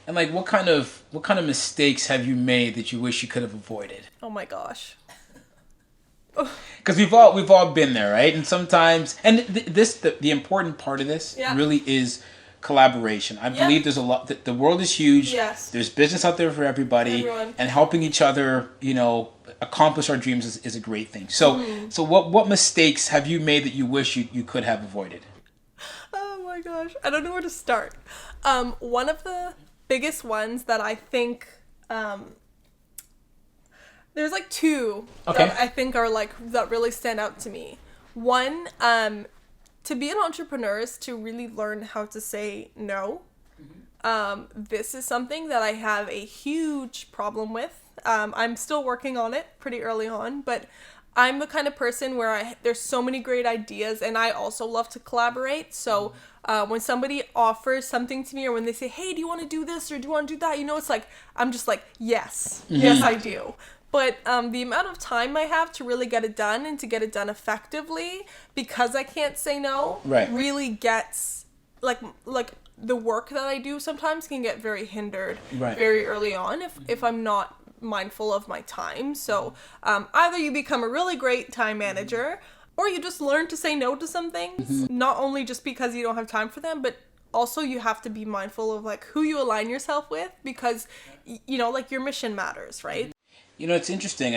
And like, what kind of mistakes have you made that you wish you could have avoided? Oh my gosh. Because we've all been there, right? And sometimes, and the important part of this Yeah. really is collaboration. I Yeah. believe there's a lot. The world is huge. Yes. There's business out there for everybody, Everyone. and helping each other, accomplish our dreams is a great thing. So what mistakes have you made that you wish you could have avoided? Oh my gosh. I don't know where to start. One of the biggest ones that I think, there's like two Okay. that I think are like, that really stand out to me. One, to be an entrepreneur is to really learn how to say no. This is something that I have a huge problem with. I'm still working on it pretty early on, but I'm the kind of person where there's so many great ideas, and I also love to collaborate. So when somebody offers something to me, or when they say, hey, do you want to do this, or do you want to do that? It's like, I'm just like, yes, yes, I do. But the amount of time I have to really get it done and to get it done effectively, because I can't say no, Right. really gets, like the work that I do sometimes can get very hindered Right. very early on if I'm not mindful of my time. So either you become a really great time manager, or you just learn to say no to some things, not only just because you don't have time for them, but also you have to be mindful of like who you align yourself with, because like your mission matters, right? It's interesting,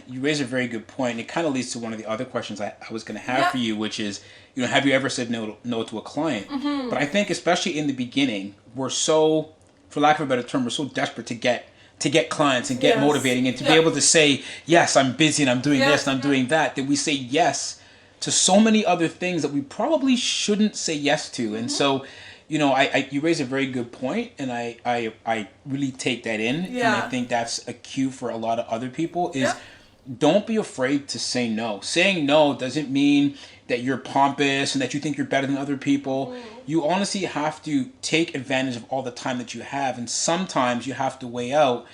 you raise a very good point. It kind of leads to one of the other questions I was going to have for you, which is, have you ever said no to a client? But I think, especially in the beginning, we're so, for lack of a better term, we're so desperate to get clients and get motivating, and to be able to say, yes, I'm busy and I'm doing this and I'm doing that we say yes to so many other things that we probably shouldn't say yes to. And so, you raise a very good point, and I really take that in, and I think that's a cue for a lot of other people is don't be afraid to say no. Saying no doesn't mean that you're pompous and that you think you're better than other people. You honestly have to take advantage of all the time that you have, and sometimes you have to weigh out,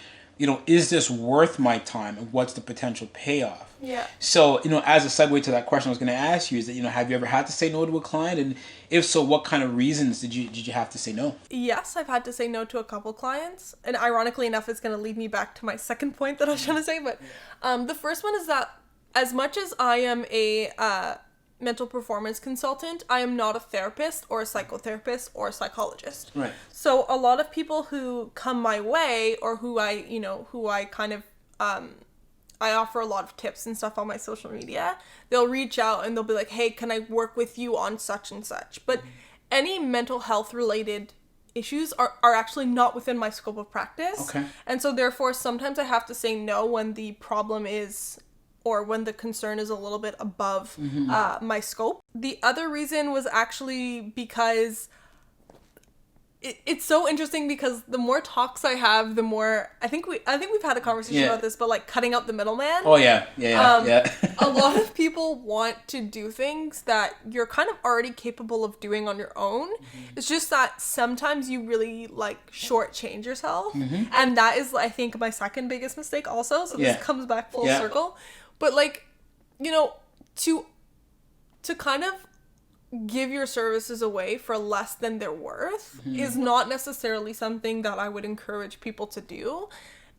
is this worth my time, and what's the potential payoff? Yeah. So, as a segue to that question I was going to ask you is that, have you ever had to say no to a client? And if so, what kind of reasons did you have to say no? Yes, I've had to say no to a couple clients. And ironically enough, it's going to lead me back to my second point that I was trying to say. But the first one is that as much as I am a mental performance consultant, I am not a therapist or a psychotherapist or a psychologist. Right. So a lot of people who come my way, or who I kind of, I offer a lot of tips and stuff on my social media. They'll reach out and they'll be like, hey, can I work with you on such and such? But any mental health related issues are actually not within my scope of practice. Okay. And so therefore, sometimes I have to say no when the problem is, or when the concern is a little bit above my scope. The other reason was actually because it's so interesting, because the more talks I have, the more I think we've had a conversation about this, but like cutting out the middleman. Oh yeah. A lot of people want to do things that you're kind of already capable of doing on your own. It's just that sometimes you really like shortchange yourself, and that is, I think, my second biggest mistake also. So this comes back full circle. But like, to kind of give your services away for less than they're worth is not necessarily something that I would encourage people to do.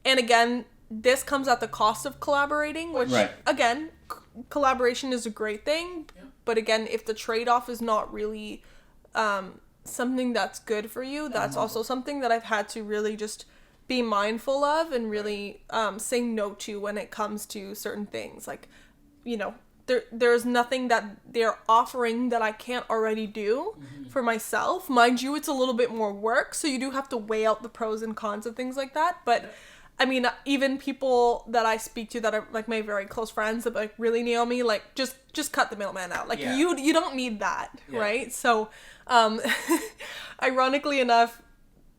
And again, this comes at the cost of collaborating, which again, collaboration is a great thing. But again, if the trade-off is not really something that's good for you, that's also something that I've had to really just be mindful of, and really say no to when it comes to certain things. Like, there's nothing that they're offering that I can't already do for myself. Mind you, it's a little bit more work, so you do have to weigh out the pros and cons of things like that. But I mean, even people that I speak to that are like my very close friends, that like, really, Naomi, like just cut the middleman out. Like you don't need that, right? So ironically enough,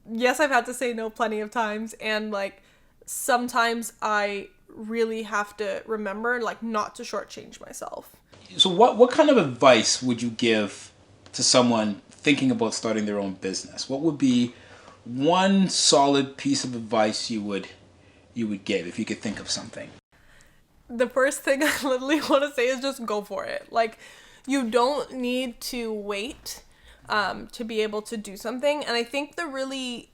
yes, I've had to say no plenty of times, and like sometimes I really have to remember like not to shortchange myself. So what kind of advice would you give to someone thinking about starting their own business? What would be one solid piece of advice you would give, if you could think of something? The first thing I literally want to say is just go for it. Like, you don't need to wait to be able to do something. And I think the really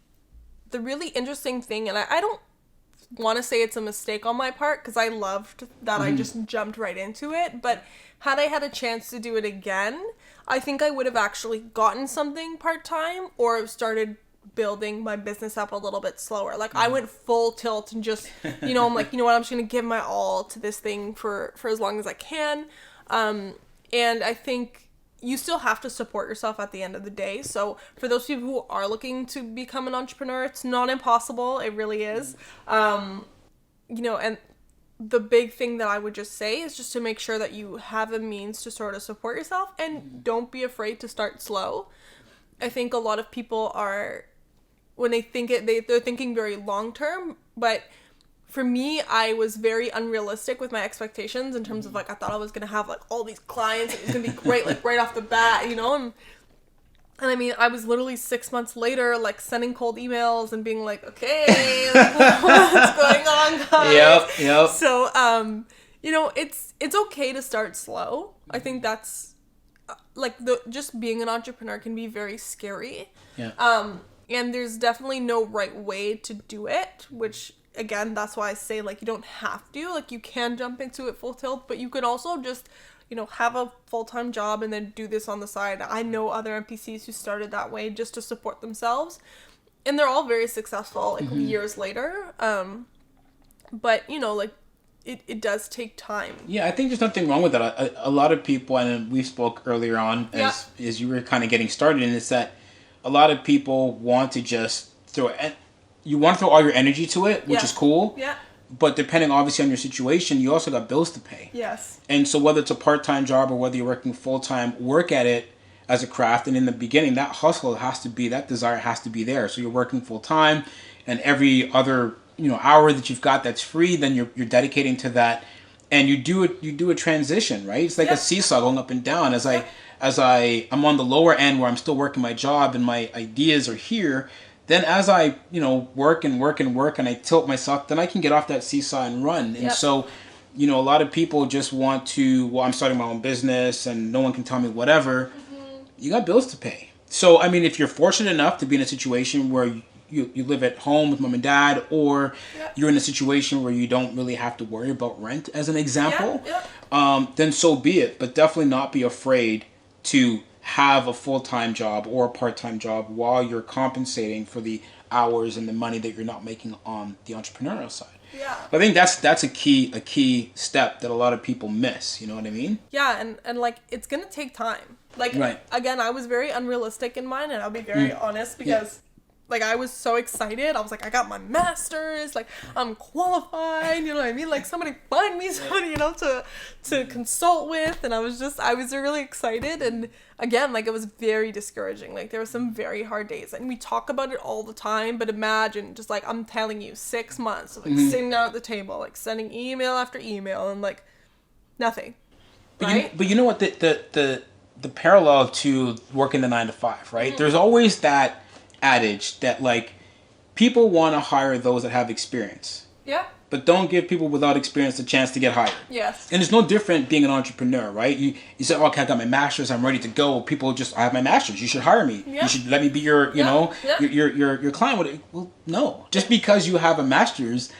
the really interesting thing, and I don't want to say it's a mistake on my part because I loved that I just jumped right into it, but had I had a chance to do it again, I think I would have actually gotten something part-time or started building my business up a little bit slower. Like I went full tilt and just, I'm like, you know what, I'm just going to give my all to this thing for as long as I can. And I think you still have to support yourself at the end of the day. So for those people who are looking to become an entrepreneur, it's not impossible. It really is. And the big thing that I would just say is just to make sure that you have a means to sort of support yourself and don't be afraid to start slow. I think a lot of people are, when they think they're thinking very long term, but for me, I was very unrealistic with my expectations in terms of like, I thought I was going to have like all these clients. It was going to be great, like right off the bat, and I mean, I was literally 6 months later, like sending cold emails and being like, okay, like, what's going on, guys? Yep. So, it's okay to start slow. I think that's like just being an entrepreneur can be very scary. Yeah. And there's definitely no right way to do it, which again, that's why I say like you don't have to, like you can jump into it full tilt, but you could also just, have a full-time job and then do this on the side. I know other NPCs who started that way just to support themselves, and they're all very successful like years later. But like it does take time. Yeah, I think there's nothing wrong with that. A lot of people, and we spoke earlier on as you were kind of getting started, and it's that a lot of people want to just throw all your energy to it, which is cool. Yeah. But depending obviously on your situation, you also got bills to pay. Yes. And so whether it's a part-time job or whether you're working full-time, work at it as a craft. And in the beginning, that hustle that desire has to be there. So you're working full-time, and every other, hour that you've got that's free, then you're dedicating to that. And you do a transition, right? It's like a seesaw going up and down. As I'm on the lower end where I'm still working my job and my ideas are here, then as I, work and I tilt myself, then I can get off that seesaw and run. And so, a lot of people just want to, I'm starting my own business and no one can tell me whatever. You got bills to pay. So, I mean, if you're fortunate enough to be in a situation where you live at home with mom and dad, or you're in a situation where you don't really have to worry about rent, as an example, then so be it. But definitely not be afraid to have a full-time job or a part-time job while you're compensating for the hours and the money that you're not making on the entrepreneurial side. Yeah. But I think that's a key step that a lot of people miss. You know what I mean? Yeah, and like it's gonna take time. Like again, I was very unrealistic in mine, and I'll be very honest because like I was so excited. I was like, I got my master's, like I'm qualified, you know what I mean? Like somebody find me somebody, to consult with, and I was really excited. And again, like it was very discouraging. Like there were some very hard days, and we talk about it all the time, but imagine just like I'm telling you 6 months of like sitting down at the table, like sending email after email and like nothing. Right? But you know what, the parallel to working the 9 to 5, right? There's always that adage that like people want to hire those that have experience. Yeah. But don't give people without experience a chance to get hired. Yes. And it's no different being an entrepreneur, right? You say, okay, I got my master's, I'm ready to go. People I have my master's, you should hire me. Yeah. You should let me be your, your client. Well, no. Just because you have a master's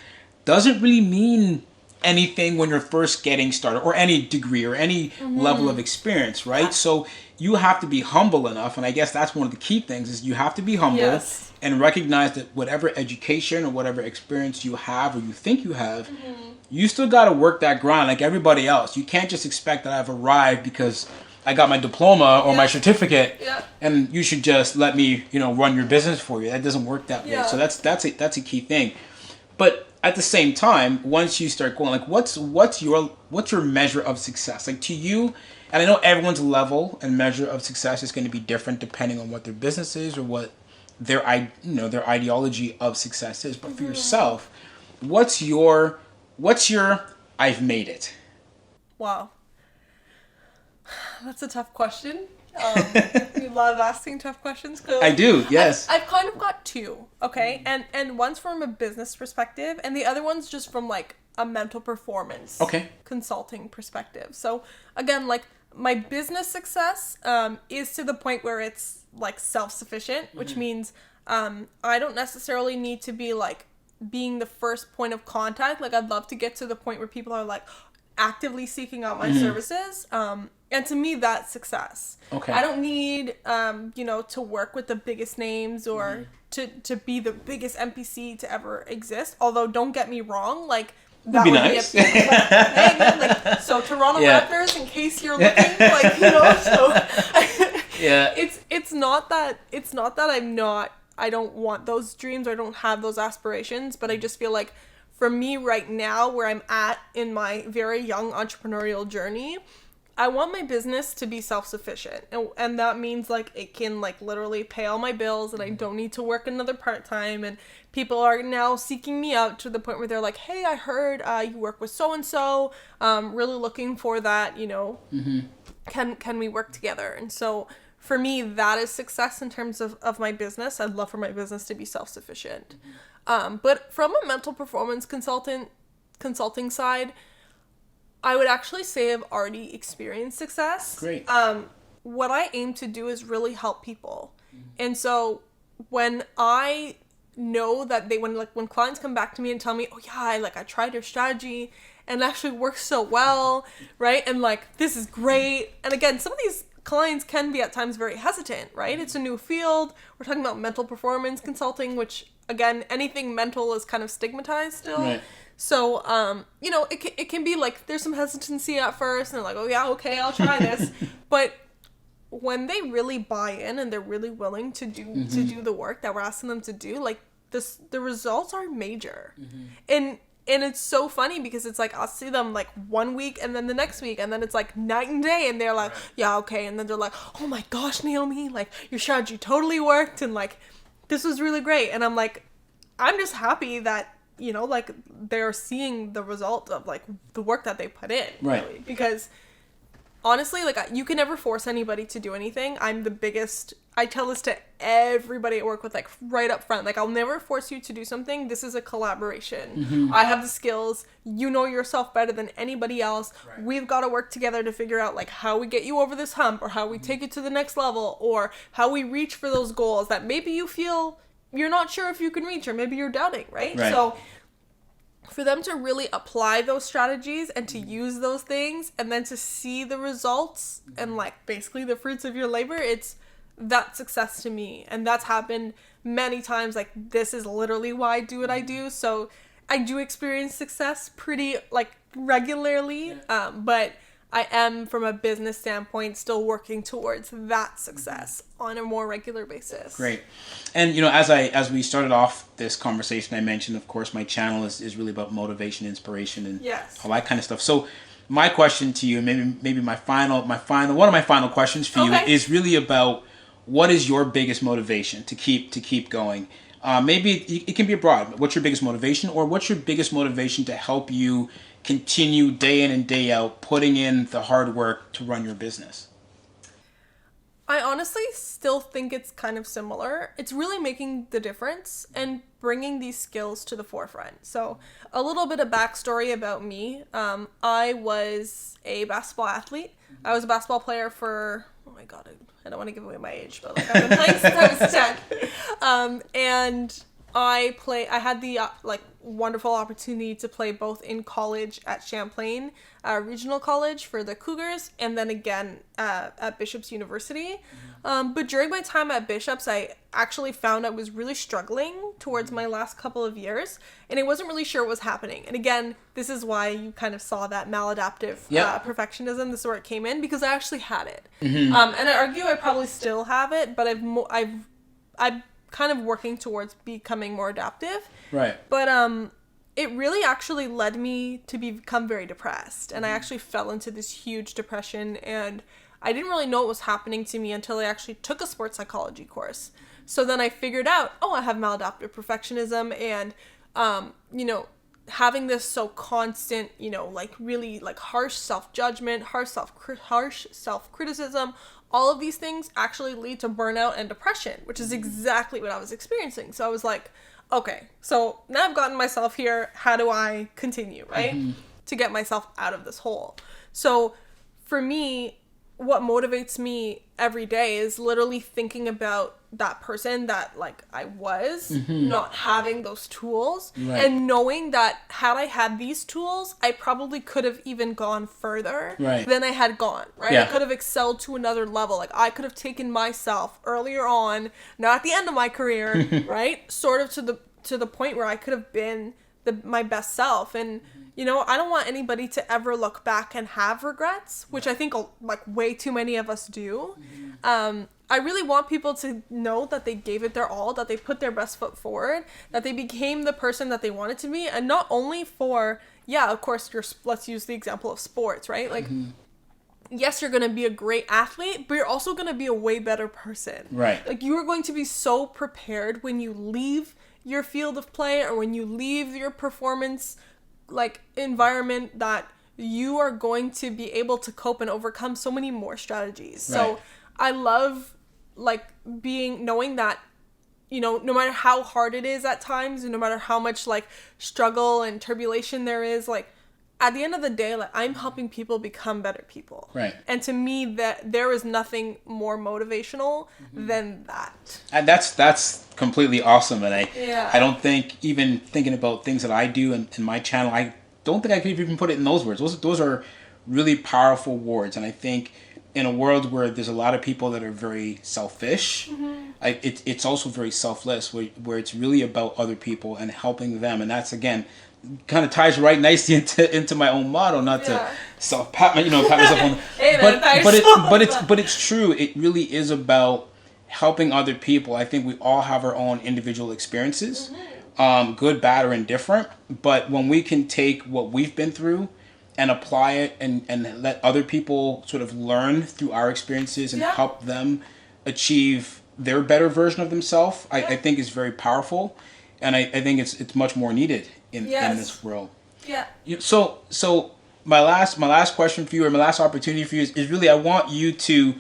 doesn't really mean anything when you're first getting started, or any degree or any level of experience, right? Yeah. So you have to be humble enough, and I guess that's one of the key things, is you have to be humble and recognize that whatever education or whatever experience you have or you think you have, you still got to work that grind like everybody else. You can't just expect that I've arrived because I got my diploma or my certificate, and you should just let me, run your business for you. That doesn't work that way. So that's a key thing. But at the same time, once you start going, like, what's your measure of success? Like to you, and I know everyone's level and measure of success is going to be different depending on what their business is or what their ideology of success is. But for yourself, what's your I've made it? Wow, that's a tough question. You love asking tough questions. I do, yes. I've kind of got two, okay? And one's from a business perspective, and the other one's just from, like, a mental performance consulting perspective. So, again, like, my business success is to the point where it's, like, self-sufficient, which means I don't necessarily need to be like being the first point of contact. Like, I'd love to get to the point where people are like actively seeking out my services. And to me, that's success. Okay. I don't need, to work with the biggest names or to be the biggest NPC to ever exist. Although, don't get me wrong, like, that would be would nice. be hey, man, like, so Toronto Raptors, in case you're looking, like, so Yeah. it's not that I don't want those dreams or I don't have those aspirations, but I just feel like for me right now, where I'm at in my very young entrepreneurial journey, I want my business to be self-sufficient. And that means, like, it can, like, literally pay all my bills and I don't need to work another part-time. And people are now seeking me out to the point where they're like, hey, I heard you work with so-and-so. Really looking for that, Can we work together? And so for me, that is success in terms of my business. I'd love for my business to be self-sufficient. But from a mental performance consulting side, I would actually say I've already experienced success. Great. What I aim to do is really help people. And so when I know that when clients come back to me and tell me, oh yeah, I tried your strategy and it actually works so well, right? And like, this is great. And again, some of these clients can be at times very hesitant, right? It's a new field. We're talking about mental performance consulting, which again, anything mental is kind of stigmatized still. Right. So, it can be like, there's some hesitancy at first and they're like, oh yeah, okay, I'll try this. But when they really buy in and they're really willing to do the work that we're asking them to do, like the results are major. And it's so funny because it's like, I'll see them like 1 week and then the next week and then it's like night and day and they're like, yeah, okay. And then they're like, oh my gosh, Naomi, like your strategy totally worked. And like, this was really great. And I'm like, I'm just happy that, like they're seeing the result of like the work that they put in. Right. Really. Because honestly, like you can never force anybody to do anything. I tell this to everybody I work with, like right up front. Like, I'll never force you to do something. This is a collaboration. I have the skills. You know yourself better than anybody else. Right. We've got to work together to figure out like how we get you over this hump or how we take it to the next level or how we reach for those goals that maybe you feel you're not sure if you can reach or maybe you're doubting, right? So for them to really apply those strategies and to use those things and then to see the results and like basically the fruits of your labor, that's success to me. And that's happened many times. Like, this is literally why I do what I do. So I do experience success pretty like regularly. But I am, from a business standpoint, still working towards that success on a more regular basis. Great. And, as we started off this conversation, I mentioned, of course, my channel is really about motivation, inspiration, and all that kind of stuff. So my question to you, maybe one of my final questions for you is really about what is your biggest motivation to keep going? Maybe it can be broad. What's your biggest motivation, or what's your biggest motivation to help you continue day in and day out putting in the hard work to run your business? I honestly still think it's kind of similar. It's really making the difference and bringing these skills to the forefront. So a little bit of backstory about me. I was a basketball athlete. I was a basketball player for, oh my God, I don't want to give away my age, but like I've been playing since I was 10. And I had the wonderful opportunity to play both in college at Champlain Regional College for the Cougars, and then again at Bishop's University. But during my time at Bishop's, I actually found I was really struggling towards my last couple of years, and I wasn't really sure what was happening. And again, this is why you kind of saw that maladaptive perfectionism. This is where it came in, because I actually had it. And I argue I probably still have it, but I've kind of working towards becoming more adaptive. Right. But it really actually led me to become very depressed, and I actually fell into this huge depression, and I didn't really know what was happening to me until I actually took a sports psychology course. So then I figured out, I have maladaptive perfectionism, and having this so constant, really like harsh self-judgment, harsh self-criticism, all of these things actually lead to burnout and depression, which is exactly what I was experiencing. So I was like, okay, so now I've gotten myself here. How do I continue, right? To get myself out of this hole. So for me, what motivates me every day is literally thinking about that person that like I was, not having those tools, and knowing that had I had these tools, I probably could have even gone further than I had gone, right? I could have excelled to another level. Like I could have taken myself earlier on, not at the end of my career, right? Sort of to the point where I could have been my best self. And you know, I don't want anybody to ever look back and have regrets, which I think like way too many of us do. I really want people to know that they gave it their all, that they put their best foot forward, that they became the person that they wanted to be. And not only for, of course, let's use the example of sports, right? Like, yes, you're going to be a great athlete, but you're also going to be a way better person. Right. Like, you are going to be so prepared when you leave your field of play or when you leave your performance like environment, that you are going to be able to cope and overcome so many more strategies. Right. So I love like knowing that, you know, no matter how hard it is at times and no matter how much like struggle and turbulation there is, like at the end of the day, like I'm helping people become better people. Right. And to me, that there is nothing more motivational than that. And that's completely awesome. And I don't think, even thinking about things that I do in my channel, I don't think I could even put it in those words. Those are really powerful words. And I think in a world where there's a lot of people that are very selfish, it's also very selfless, where it's really about other people and helping them. And that's, again, kind of ties right nicely into my own motto, not to pat myself on. But it's true. It really is about helping other people. I think we all have our own individual experiences, good, bad, or indifferent. But when we can take what we've been through and apply it and let other people sort of learn through our experiences and help them achieve their better version of themselves, I think is very powerful. And I think it's much more needed in this world. Yeah. So my last question for you, or my last opportunity for you, is really, I want you to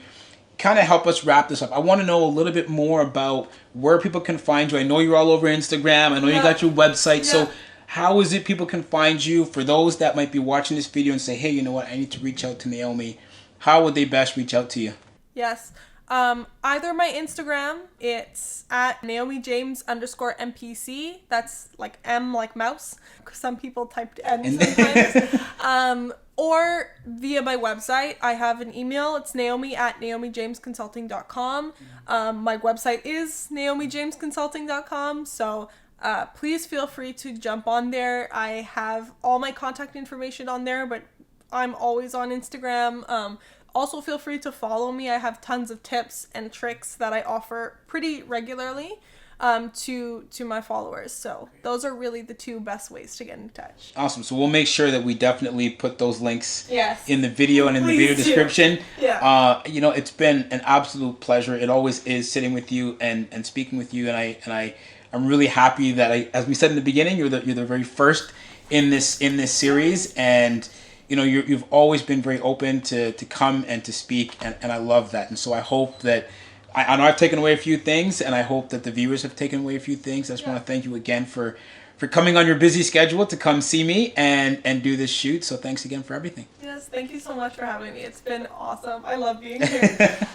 kind of help us wrap this up. I want to know a little bit more about where people can find you. I know you're all over Instagram. I know you got your website. So how is it people can find you? For those that might be watching this video and say, hey, you know what, I need to reach out to Naomi, how would they best reach out to you? Yes. Either my Instagram, it's at Naomi James _MPC. That's like M like mouse. Some people typed N sometimes. Or via my website. I have an email. It's Naomi at naomijamesconsulting.com. My website is naomijamesconsulting.com. So please feel free to jump on there. I have all my contact information on there, but I'm always on Instagram. Also, feel free to follow me. I have tons of tips and tricks that I offer pretty regularly to my followers. So those are really the two best ways to get in touch. Awesome. So we'll make sure that we definitely put those links yes. in the video and in the video description. Yeah. You know, it's been an absolute pleasure. It always is sitting with you and speaking with you. And I'm really happy that as we said in the beginning, you're the very first in this series. And you know, you've always been very open to come and to speak, and I love that. And so I hope that, I know I've taken away a few things, and I hope that the viewers have taken away a few things. I just want to thank you again for coming on your busy schedule to come see me and do this shoot. So thanks again for everything. Yes, thank you so much for having me. It's been awesome. I love being here.